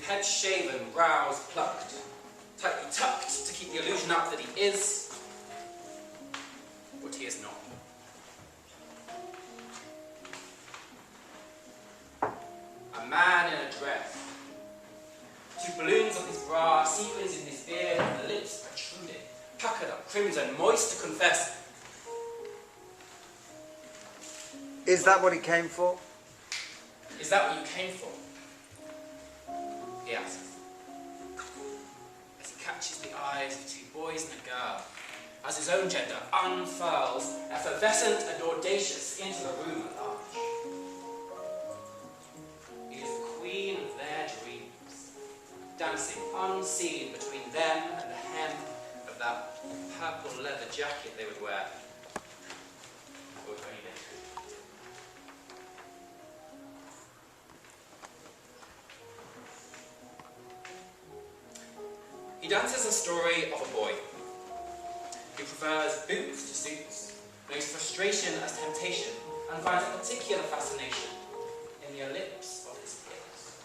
head shaven, brows plucked, tightly tucked to keep the illusion up that he is what he is not. A man in a dress, two balloons on his bra, sequins in his beard, and the lips protruding, puckered up, crimson, moist to confess. Is that what he came for? Is that what you came for? He asks, as he catches the eyes of two boys and a girl, as his own gender unfurls, effervescent and audacious, into the room at large. He is the queen of their dreams, dancing unseen between them and the hem of that purple leather jacket they would wear. Or if only they could. He dances a story of a boy who prefers boots to suits, knows frustration as temptation, and finds a particular fascination in the ellipse of his peers.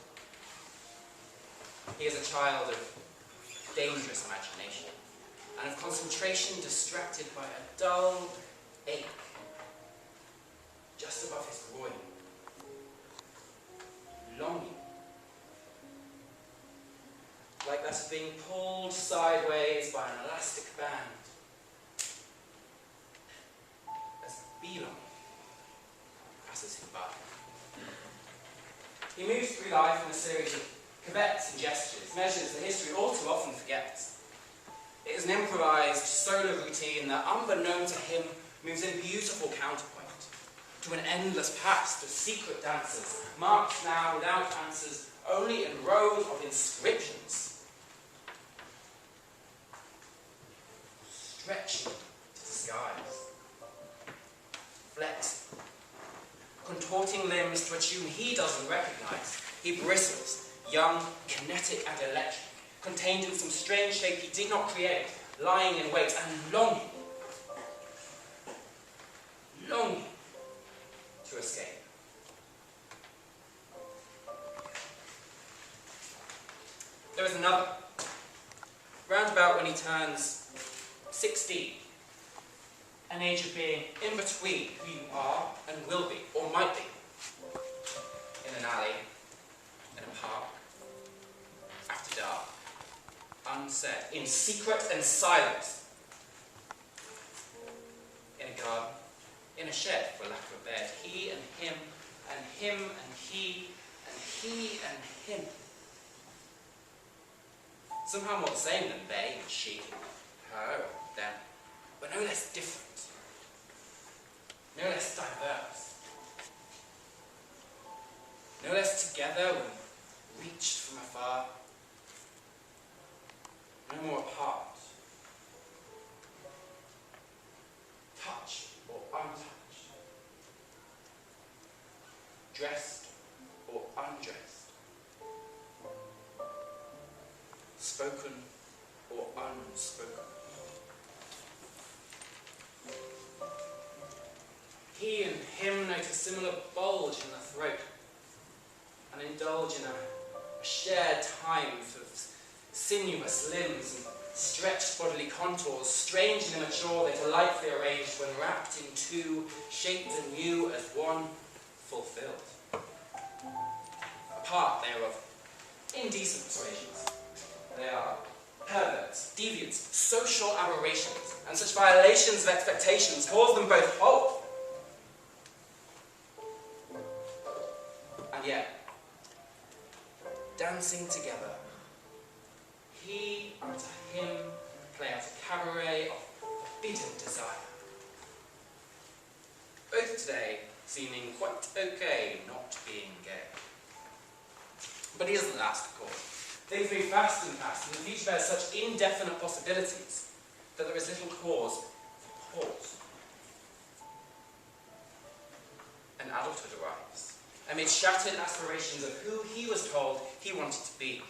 He is a child of dangerous imagination, and of concentration distracted by a dull ache just above his groin. Longing. Like that of being pulled sideways by an elastic band. As belonging passes him by. He moves through life in a series of cavets and gestures, measures that history all too often forgets. It is an improvised solo routine that, unbeknown to him, moves in beautiful counterpoint to an endless past of secret dances, marked now without answers, only in rows of inscriptions. Stretching to the skies, flexing, contorting limbs to a tune he doesn't recognize. He bristles, young, kinetic and electric, contained in some strange shape he did not create, lying in wait and longing to escape. There is another, round about when he turns 16, an age of being in between who you are and will be, or might be, in an alley, in a park, after dark, unsaid, in secret and silence, in a garden, in a shed for lack of a bed, he and him, and him and he, and he and him. Somehow more the same than they and she, her and them, but no less different, no less diverse, no less together when reached from afar, no more apart, touch or untouched, dressed or undressed, spoken or unspoken. He and him note a similar bulge in the throat and indulge in a shared time for sinuous limbs and stretched bodily contours, strange and immature, they delightfully arranged when wrapped in two, shaped anew as one, fulfilled. Apart, they are of indecent persuasions. They are perverts, deviants, social aberrations, and such violations of expectations cause them both whole. And yet, dancing together, he unto him play out a cabaret of forbidden desire. Both today seeming quite okay not being gay. But he doesn't last, of course. Things move fast and fast, and the future bears such indefinite possibilities that there is little cause for pause. And adulthood arrives, amid shattered aspirations of who he was told he wanted to be.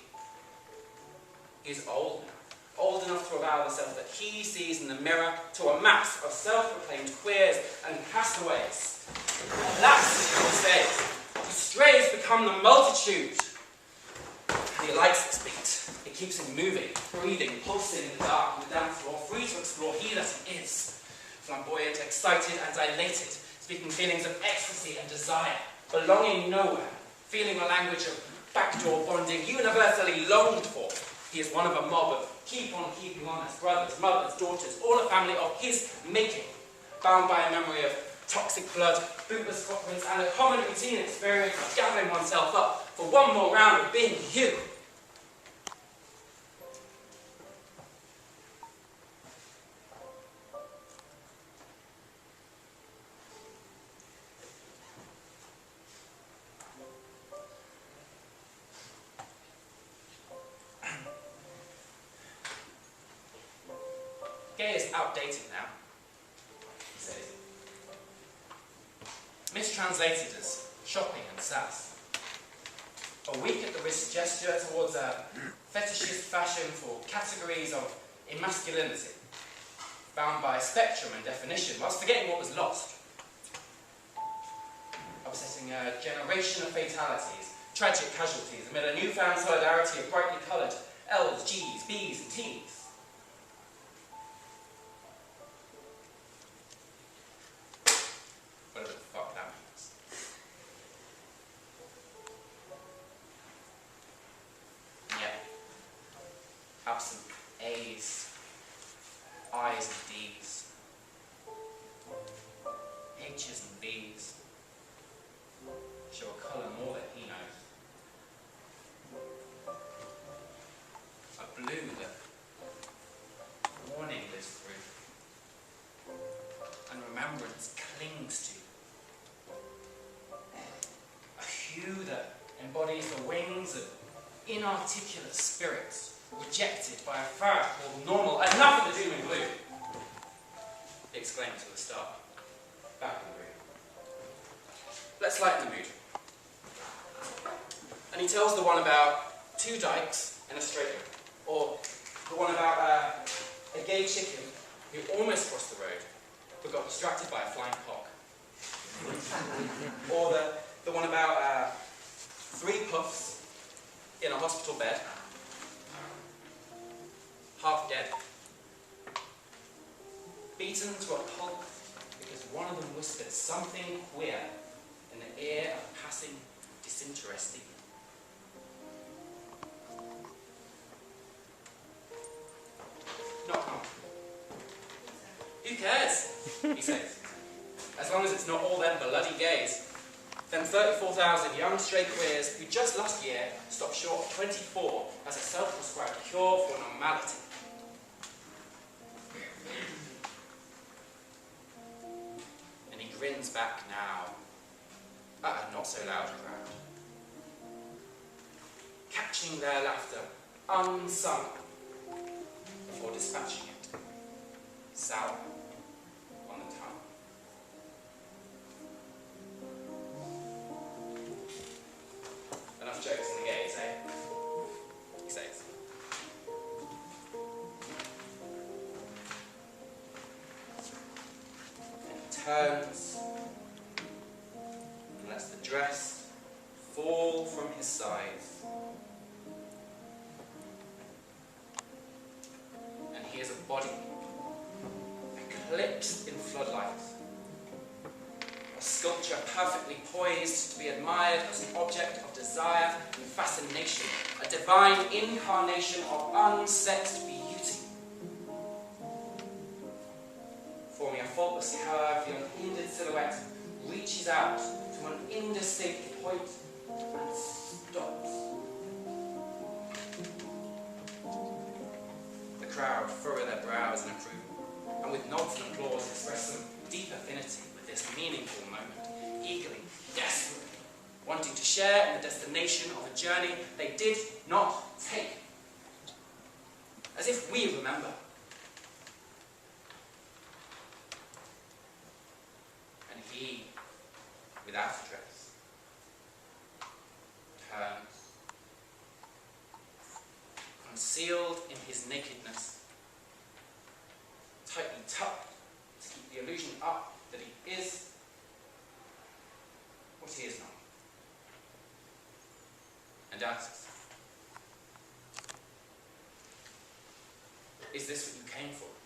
He is old enough to avow the self that he sees in the mirror to a mass of self-proclaimed queers and castaways. At last, he will say, the strays become the multitude. And he likes this beat. It keeps him moving, breathing, pulsing in the dark on the dance floor, free to explore he that he is. Flamboyant, excited and dilated, speaking feelings of ecstasy and desire, belonging nowhere, feeling a language of backdoor bonding universally longed for. He is one of a mob of keep on keeping on as brothers, mothers, daughters, all a family of his making, bound by a memory of toxic blood, bootless footprints, and a common routine experience of gathering oneself up for one more round of being you. Gay is outdated now, he says. Mistranslated as shopping and sass. A weak at the wrist gesture towards a fetishist fashion for categories of emasculinity, bound by spectrum and definition, whilst forgetting what was lost. Upsetting a generation of fatalities, tragic casualties, amid a newfound solidarity of brightly coloured L's, G's, B's and T's. Whatever the fuck that means. And yet, absent A's, I's and D's, H's and B's, show a colour more than he knows. A blue that warning lives through, and remembrance clings to. A hue that embodies the wings of inarticulate spirits, rejected by a ferret called normal. Enough of the doom and gloom! He exclaimed to the star, back in the room. Let's lighten the mood. And he tells the one about two dykes and a straight one, or the one about a gay chicken who almost crossed the road but got distracted by a flying cock. Or the one about 3 puffs in a hospital bed, half dead, beaten to a pulp because one of them whispered something queer in the ear of a passing disinterested. Not wrong. Who cares? He says. As long as it's not all them bloody gays. Them 34,000 young straight queers who just last year stopped short of 24 as a self-prescribed cure for normality. And he grins back now at a not-so-loud crowd, catching their laughter unsung before dispatching it, sour on the tongue. Enough jokes in the gays, eh? He says. And he turns and lets the dress fall from his sides. And he is a body eclipsed in floodlights. A sculpture perfectly poised to be admired as an object of desire and fascination, a divine incarnation of unsexed beauty. Forming a faultless curve, the unhindered silhouette reaches out to an indistinct point and stops. The crowd furrow their brows in approval, and with nods and applause express some deep affinity with this meaningful moment, eagerly, desperately, wanting to share in the destination of a journey they did not take. As if we remember. And he, without a dress, turns, concealed in his nakedness, tightly tucked to keep the illusion up that he is what he is not, and asks, is this what you came for?